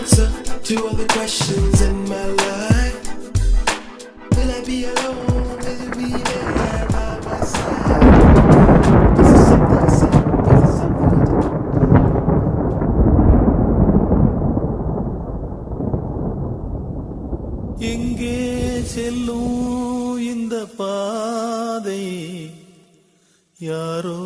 answer to all the questions in my life. Will I be alone? Will you be there by my side? This is something I say. This is something I do. எங்கே செல்லும் இந்த பாதை யாரோ